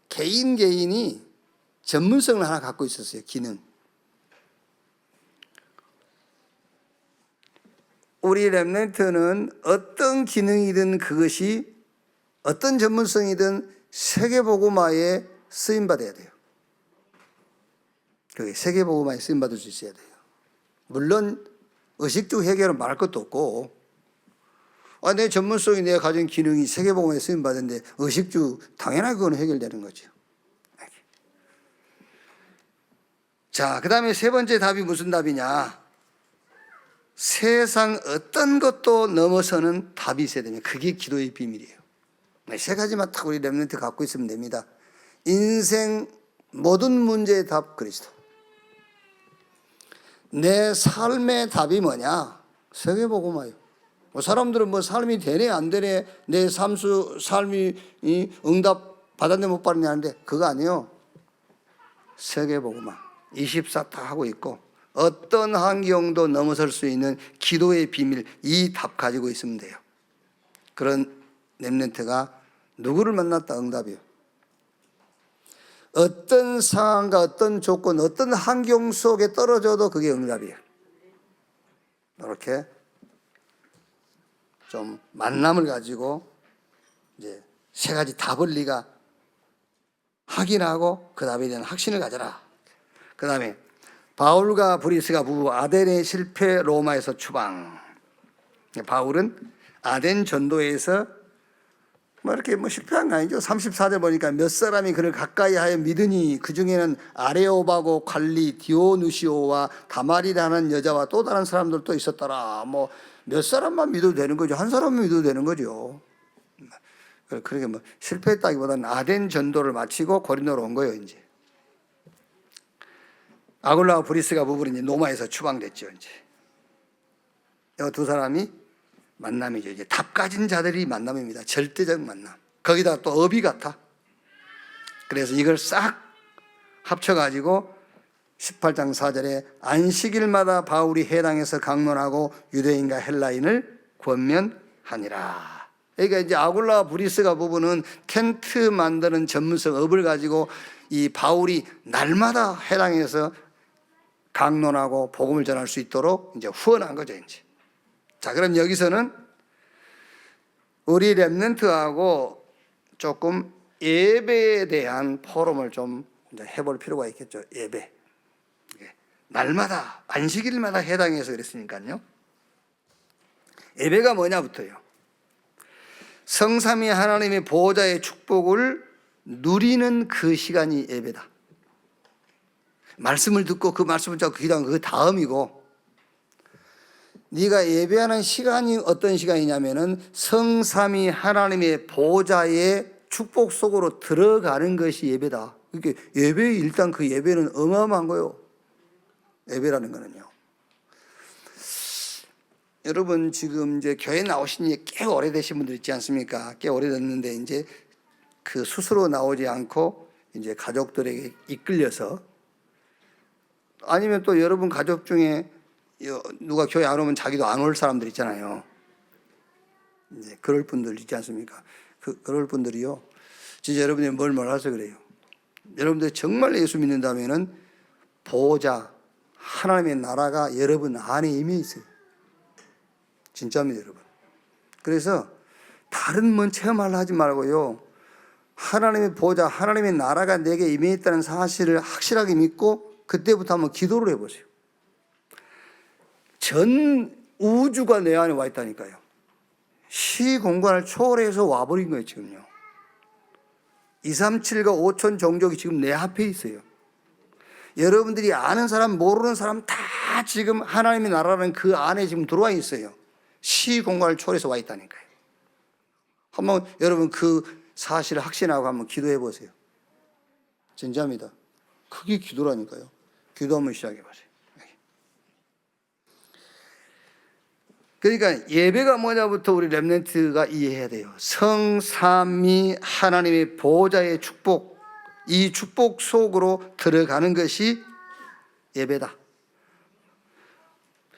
개인이 전문성을 하나 갖고 있었어요. 기능. 우리 렘넌트는 어떤 기능이든 그것이 어떤 전문성이든 세계복음화에 쓰임받아야 돼요. 그게 세계복음화에 쓰임받을 수 있어야 돼요. 물론 의식주 해결은 말할 것도 없고, 내 전문성이 내가 가진 기능이 세계복음화에 쓰임받는데 의식주 당연하게 그건 해결되는 거죠. 자, 그 다음에 세 번째 답이 무슨 답이냐? 세상 어떤 것도 넘어서는 답이 있어야 되면 그게 기도의 비밀이에요. 세 가지만 딱 우리 렘넌트 갖고 있으면 됩니다. 인생 모든 문제의 답 그리스도. 내 삶의 답이 뭐냐? 세계복음화예요. 사람들은 삶이 되네 안 되네, 내 삶이 응답 받았네 못 받았네 하는데 그거 아니에요. 세계복음화 24 다 하고 있고, 어떤 환경도 넘어설 수 있는 기도의 비밀, 이 답 가지고 있으면 돼요. 그런 렘넌트가 누구를 만났다 응답이에요. 어떤 상황과 어떤 조건, 어떤 환경 속에 떨어져도 그게 응답이에요. 이렇게 좀 만남을 가지고 이제 세 가지 답을 네가 확인하고 그 답에 대한 확신을 가져라. 그 다음에 바울과 브리스가 부부 아덴의 실패, 로마에서 추방. 바울은 아덴 전도에서 이렇게 실패한 거 아니죠. 34절 보니까 몇 사람이 그를 가까이 하여 믿으니 그 중에는 아레오바고 관리 디오누시오와 다말이라는 여자와 또 다른 사람들도 있었더라. 몇 사람만 믿어도 되는 거죠. 한 사람만 믿어도 되는 거죠. 그렇게 실패했다기보다는 아덴 전도를 마치고 고린도로 온 거예요. 이제 아굴라와 브리스가 부부는 이제 로마에서 추방됐죠. 이제 이 두 사람이 만남이죠. 이제 답 가진 자들이 만남입니다. 절대적 만남. 거기다 또 업이 같아. 그래서 이걸 싹 합쳐가지고 18장 4절에 안식일마다 바울이 해당에서 강론하고 유대인과 헬라인을 권면하니라. 그러니까 이제 아굴라와 브리스가 부부는 텐트 만드는 전문성 업을 가지고 이 바울이 날마다 해당에서 강론하고 복음을 전할 수 있도록 이제 후원한 거죠. 이제. 자, 그럼 여기서는 우리 렘넌트하고 조금 예배에 대한 포럼을 좀 해볼 필요가 있겠죠. 예배. 날마다 안식일마다 해당해서 그랬으니까요. 예배가 뭐냐부터요. 성삼위 하나님의 보호자의 축복을 누리는 그 시간이 예배다. 말씀을 듣고 그 말씀을 잡고 기도하는 그 다음이고, 네가 예배하는 시간이 어떤 시간이냐면은 성삼위 하나님의 보호자의 축복 속으로 들어가는 것이 예배다. 그러니까 일단 그 예배는 어마어마한 거예요. 예배라는 거는요. 여러분 지금 이제 교회 나오신 지 꽤 오래되신 분들 있지 않습니까? 꽤 오래됐는데 이제 그 스스로 나오지 않고 이제 가족들에게 이끌려서, 아니면 또 여러분 가족 중에 누가 교회 안 오면 자기도 안 올 사람들 있잖아요. 이제 그럴 분들 있지 않습니까? 그럴 분들이요. 진짜 여러분이 뭘 몰라서 그래요. 여러분들 정말 예수 믿는다면은 보호자 하나님의 나라가 여러분 안에 임해 있어요. 진짜입니다, 여러분. 그래서 다른 뭔 체험하려 하지 말고요. 하나님의 보호자, 하나님의 나라가 내게 임해 있다는 사실을 확실하게 믿고 그때부터 한번 기도를 해보세요. 전 우주가 내 안에 와 있다니까요. 시공간을 초월해서 와버린 거예요, 지금요. 237과 5천 종족이 지금 내 앞에 있어요. 여러분들이 아는 사람, 모르는 사람 다 지금 하나님의 나라는 그 안에 지금 들어와 있어요. 시공간을 초월해서 와 있다니까요. 한번 여러분 그 사실을 확신하고 한번 기도해 보세요. 진짜입니다. 그게 기도라니까요. 기도 한번 시작해 보세요. 그러니까 예배가 뭐냐부터 우리 렘넌트가 이해해야 돼요. 성삼위 하나님의 보호자의 축복, 이 축복 속으로 들어가는 것이 예배다.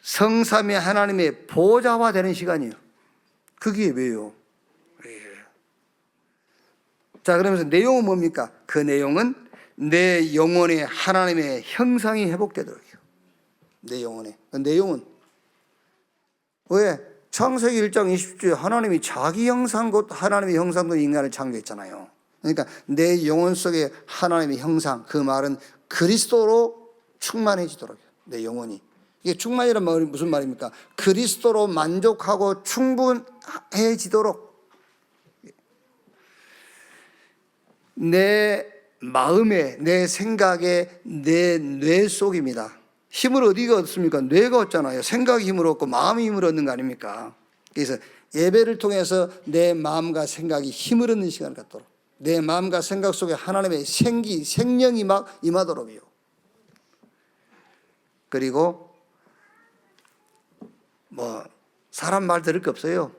성삼위 하나님의 보호자화 되는 시간이에요. 그게 예배예요. 자, 그러면서 내용은 뭡니까? 그 내용은 내 영혼에 하나님의 형상이 회복되도록요. 내 영혼에. 그 내용은 왜? 창세기 1장 20주에 하나님이 자기 형상 곧 하나님의 형상도 인간을 창조했잖아요. 그러니까 내 영혼 속에 하나님의 형상, 그 말은 그리스도로 충만해지도록요. 내 영혼이. 이게 충만이란 말이 무슨 말입니까? 그리스도로 만족하고 충분해지도록 내 마음에, 내 생각에, 내 뇌 속입니다. 힘을 어디가 얻습니까? 뇌가 얻잖아요. 생각이 힘을 얻고 마음이 힘을 얻는 거 아닙니까? 그래서 예배를 통해서 내 마음과 생각이 힘을 얻는 시간을 갖도록, 내 마음과 생각 속에 하나님의 생명이 막 임하도록요. 그리고 사람 말 들을 게 없어요.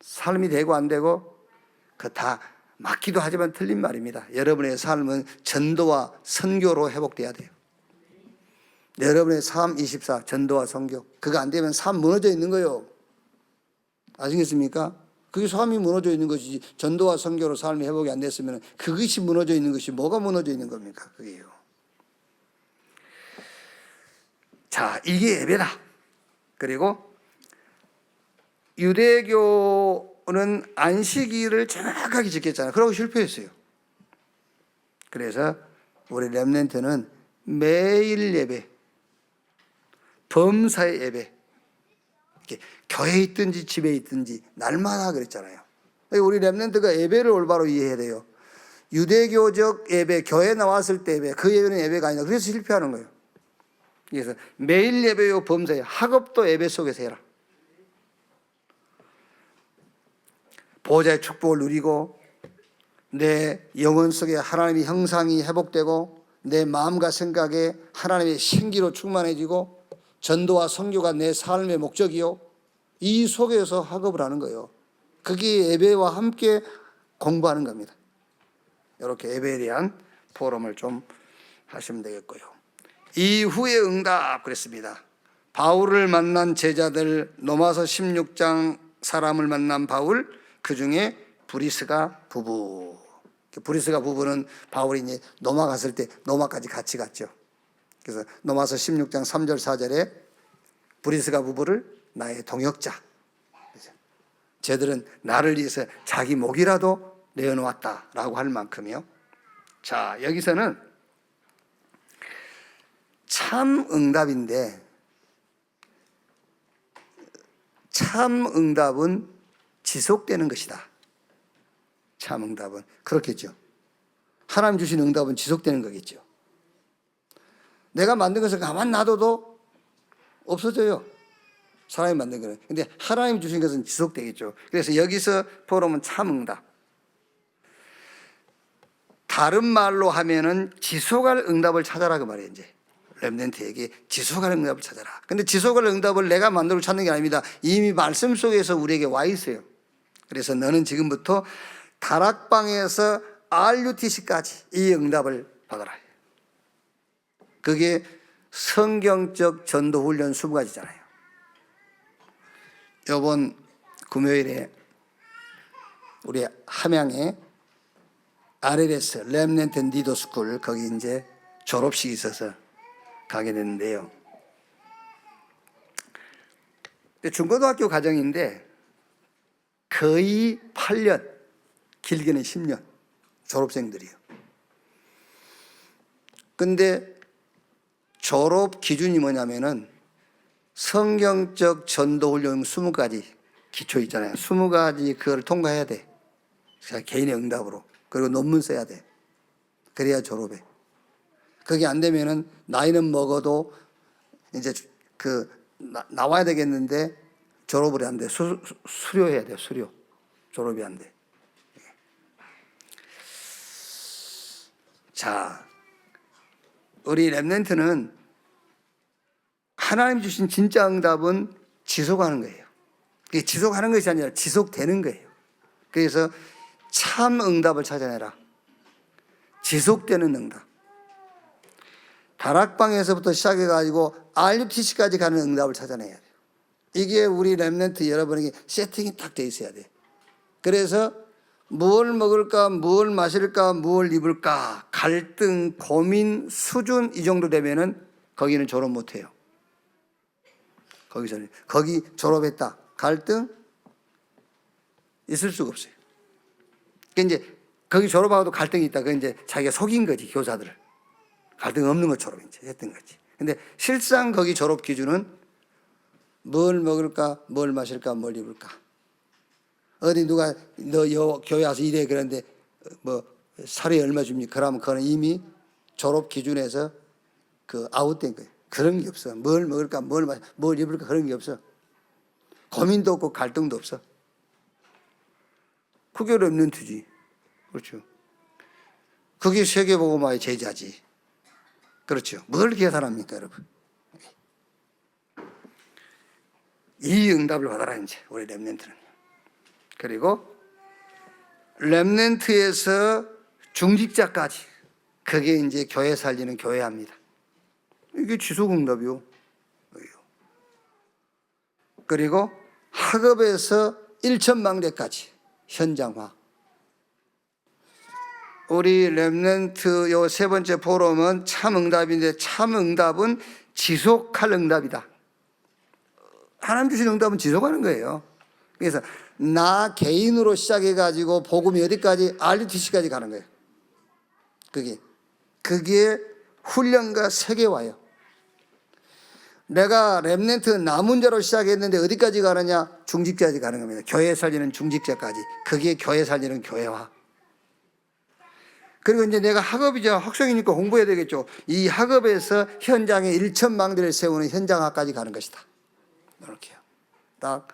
삶이 되고 안 되고 그 다 맞기도 하지만 틀린 말입니다. 여러분의 삶은 전도와 선교로 회복돼야 돼요. 여러분의 삶 24 전도와 선교, 그거 안 되면 삶 무너져 있는 거예요. 아시겠습니까? 그게 삶이 무너져 있는 것이지, 전도와 선교로 삶이 회복이 안 됐으면 그것이 무너져 있는 것이 뭐가 무너져 있는 겁니까? 그게요. 자, 이게 예배다. 그리고 유대교는 안식일을 정확하게 지켰잖아요. 그러고 실패했어요. 그래서 우리 렘넌트는 매일 예배, 범사의 예배, 이렇게 교회에 있든지 집에 있든지 날마다 그랬잖아요. 우리 렘넌트가 예배를 올바로 이해해야 돼요. 유대교적 예배, 교회에 나왔을 때 예배, 그 예배는 예배가 아니다. 그래서 실패하는 거예요. 그래서 매일 예배요 범사에, 학업도 예배 속에서 해라. 보호자의 축복을 누리고 내 영혼 속에 하나님의 형상이 회복되고 내 마음과 생각에 하나님의 신기로 충만해지고 전도와 선교가 내 삶의 목적이요, 이 속에서 학업을 하는 거예요. 그게 예배와 함께 공부하는 겁니다. 이렇게 예배에 대한 포럼을 좀 하시면 되겠고요. 이후의 응답 그랬습니다. 바울을 만난 제자들, 로마서 16장 사람을 만난 바울, 그 중에 브리스가 부부. 브리스가 부부는 바울이 이제 로마 갔을 때 로마까지 같이 갔죠. 그래서 로마서 16장 3절 4절에 브리스가 부부를 나의 동역자, 쟤들은 나를 위해서 자기 목이라도 내어놓았다라고 할 만큼이요. 자, 여기서는 참 응답인데, 참 응답은 지속되는 것이다. 참 응답은 그렇겠죠. 하나님 주신 응답은 지속되는 거겠죠. 내가 만든 것을 가만 놔둬도 없어져요. 사람이 만든 거는. 근데 하나님 주신 것은 지속되겠죠. 그래서 여기서 포럼은 참 응답. 다른 말로 하면은 지속할 응답을 찾아라 그 말이에요. 이제 렘넌트에게 지속할 응답을 찾아라. 근데 지속할 응답을 내가 만들어 찾는 게 아닙니다. 이미 말씀 속에서 우리에게 와 있어요. 그래서 너는 지금부터 다락방에서 RUTC까지 이 응답을 받아라. 그게 성경적 전도훈련 20가지잖아요. 이번 금요일에 우리 함양에 RLS 렘넌트 리더 스쿨, 거기 이제 졸업식이 있어서 가게 됐는데요. 중고등학교 과정인데 거의 8년, 길게는 10년 졸업생들이요. 근데 졸업 기준이 뭐냐면은 성경적 전도훈련 20가지 기초 있잖아요. 20가지 그걸 통과해야 돼. 개인의 응답으로. 그리고 논문 써야 돼. 그래야 졸업해. 그게 안 되면은 나이는 먹어도 이제 나와야 되겠는데 졸업을 안 돼. 수료해야 돼. 수료. 졸업이 안 돼. 자, 우리 렘넌트는 하나님 주신 진짜 응답은 지속하는 거예요. 이게 지속하는 것이 아니라 지속되는 거예요. 그래서 참 응답을 찾아내라. 지속되는 응답. 다락방에서부터 시작해가지고 RUTC까지 가는 응답을 찾아내야 돼요. 이게 우리 렘넌트 여러분에게 세팅이 딱 돼 있어야 돼. 그래서 무엇을 먹을까, 무엇을 마실까, 무엇을 입을까, 갈등, 고민, 수준 이 정도 되면은 거기는 졸업 못해요. 거기서는 거기 졸업했다. 갈등 있을 수가 없어요. 그러니까 이제 거기 졸업하고도 갈등이 있다. 그 이제 자기가 속인 거지, 교사들을. 갈등 없는 것처럼 이제 했던 거지. 근데 실상 거기 졸업 기준은 뭘 먹을까, 뭘 마실까, 뭘 입을까. 어디 누가 너 교회 와서 일해 그런데 뭐 살이 얼마 줍니까? 그러면 그거는 이미 졸업 기준에서 그 아웃된 거예요. 그런 게 없어. 뭘 먹을까, 뭘 입을까 그런 게 없어. 고민도 없고 갈등도 없어. 그게 렘넌트지. 그렇죠. 그게 세계복음화의 제자지. 그렇죠. 뭘 계산합니까, 여러분? 이 응답을 받아라 이제 우리 렘넌트는. 그리고 렘넌트에서 중직자까지 그게 이제 교회 살리는 교회합니다. 이게 지속응답이요. 그리고 학업에서 일천망대까지 현장화. 우리 렘넌트 요 세 번째 포럼은 참응답인데 참응답은 지속할 응답이다. 하나님 주신 응답은 지속하는 거예요. 그래서 나 개인으로 시작해가지고 복음이 어디까지 RUTC까지 가는 거예요. 그게 훈련과 세계화예요. 내가 렘넌트 남은자로 시작했는데 어디까지 가느냐? 중직자까지 가는 겁니다. 교회 살리는 중직자까지. 그게 교회 살리는 교회화. 그리고 이제 내가 학업이죠. 학생이니까 공부해야 되겠죠. 이 학업에서 현장에 일천망대를 세우는 현장화까지 가는 것이다. 이렇게요. 딱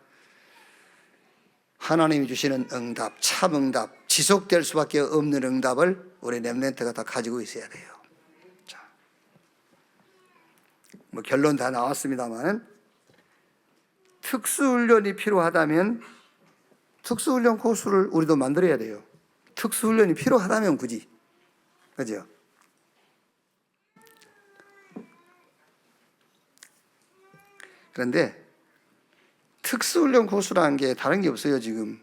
하나님이 주시는 응답, 참 응답, 지속될 수밖에 없는 응답을 우리 렘넌트가 다 가지고 있어야 돼요. 자, 뭐 결론 다 나왔습니다만 특수훈련이 필요하다면 특수훈련 코스를 우리도 만들어야 돼요. 특수훈련이 필요하다면 굳이. 그죠? 그런데 특수훈련 코스라는 게 다른 게 없어요. 지금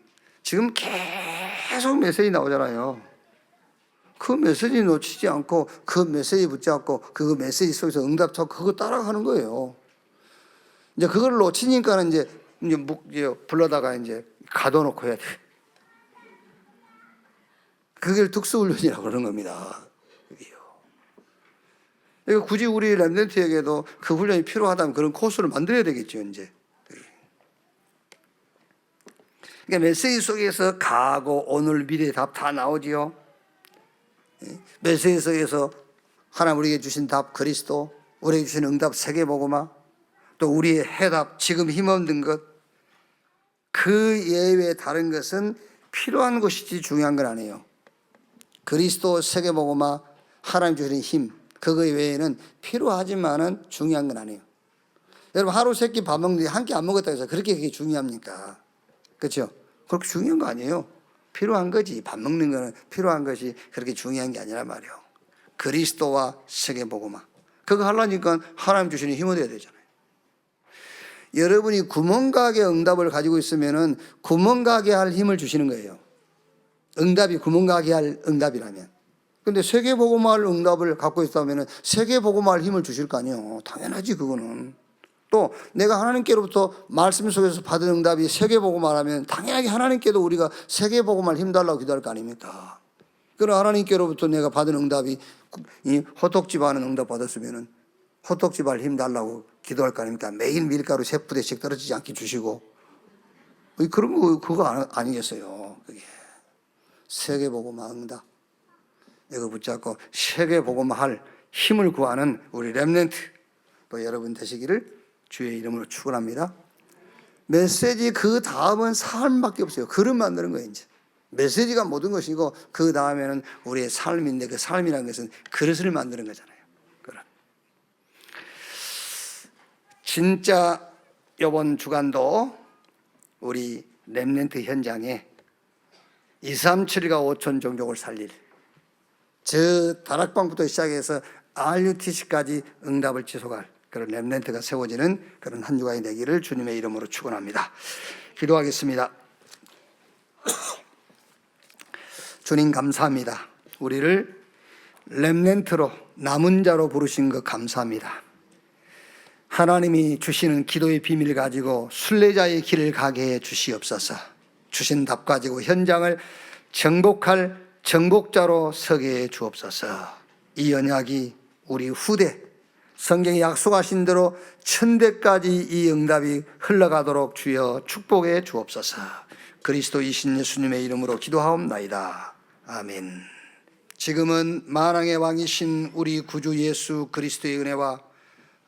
계속 메시지 나오잖아요. 그 메시지 놓치지 않고 그 메시지 붙잡고 그 메시지 속에서 응답 찾고 그거 따라가는 거예요. 이제 그걸 놓치니까는 이제 불러다가 이제 가둬놓고 해야 돼. 그게 특수훈련이라고 그러는 겁니다. 그러니까 굳이 우리 렘넌트에게도 그 훈련이 필요하다면 그런 코스를 만들어야 되겠죠, 이제. 그러니까 메시지 속에서 과거, 오늘, 미래의 답 다 나오지요. 메시지 속에서 하나님 우리에게 주신 답 그리스도, 우리에게 주신 응답 세계복음화, 또 우리의 해답 지금 힘없는 것, 그 예외의 다른 것은 필요한 것이지 중요한 건 아니에요. 그리스도 세계복음화, 하나님 주시는 힘, 그거 외에는 필요하지만은 중요한 건 아니에요. 여러분 하루 세 끼 밥 먹는데 한 끼 안 먹었다고 해서 그게 중요합니까? 그렇죠? 그렇게 중요한 거 아니에요. 필요한 거지. 밥 먹는 거는 필요한 것이 그렇게 중요한 게 아니란 말이에요. 그리스도와 세계복음화. 그거 하려니까 하나님 주시는 힘을 얻어야 되잖아요. 여러분이 구멍가게 응답을 가지고 있으면은 구멍가게 할 힘을 주시는 거예요. 응답이 구멍가게 할 응답이라면. 근데 세계복음화할 응답을 갖고 있다면 세계복음화할 힘을 주실 거 아니에요. 당연하지 그거는. 또 내가 하나님께로부터 말씀 속에서 받은 응답이 세계복음화라면 당연하게 하나님께도 우리가 세계복음화를 힘달라고 기도할 거 아닙니까? 그럼 하나님께로부터 내가 받은 응답이 이 호떡집 하는 응답 받았으면 호떡집 할 힘달라고 기도할 거 아닙니까? 매일 밀가루 3부대씩 떨어지지 않게 주시고 그런 거 그거 아니겠어요? 그게 세계복음화 응답 이거 붙잡고 세계복음화할 힘을 구하는 우리 렘넌트 또 여러분 되시기를 주의 이름으로 축원합니다. 메시지 그 다음은 삶밖에 없어요. 그릇 만드는 거예요. 이제 메시지가 모든 것이고 그 다음에는 우리의 삶인데 그 삶이라는 것은 그릇을 만드는 거잖아요. 그릇. 진짜 이번 주간도 우리 렘넌트 현장에 237과 5천 종족을 살릴 저 다락방부터 시작해서 RUTC까지 응답을 지속할 그런 렘넌트가 세워지는 그런 한 주간이 되기를 주님의 이름으로 축원합니다. 기도하겠습니다. 주님 감사합니다. 우리를 렘넌트로 남은 자로 부르신 것 감사합니다. 하나님이 주시는 기도의 비밀을 가지고 순례자의 길을 가게 해 주시옵소서. 주신 답 가지고 현장을 정복할 정복자로 서게 해 주옵소서. 이 언약이 우리 후대 성경에 약속하신 대로 천대까지 이 응답이 흘러가도록 주여 축복해 주옵소서. 그리스도이신 예수님의 이름으로 기도하옵나이다. 아멘. 지금은 만왕의 왕이신 우리 구주 예수 그리스도의 은혜와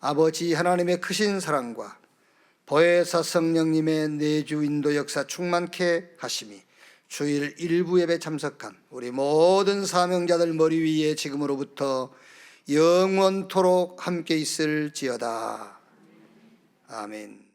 아버지 하나님의 크신 사랑과 보혜사 성령님의 내주 인도 역사 충만케 하심이 주일 일부 예배 참석한 우리 모든 사명자들 머리 위에 지금으로부터 영원토록 함께 있을지어다. 아멘.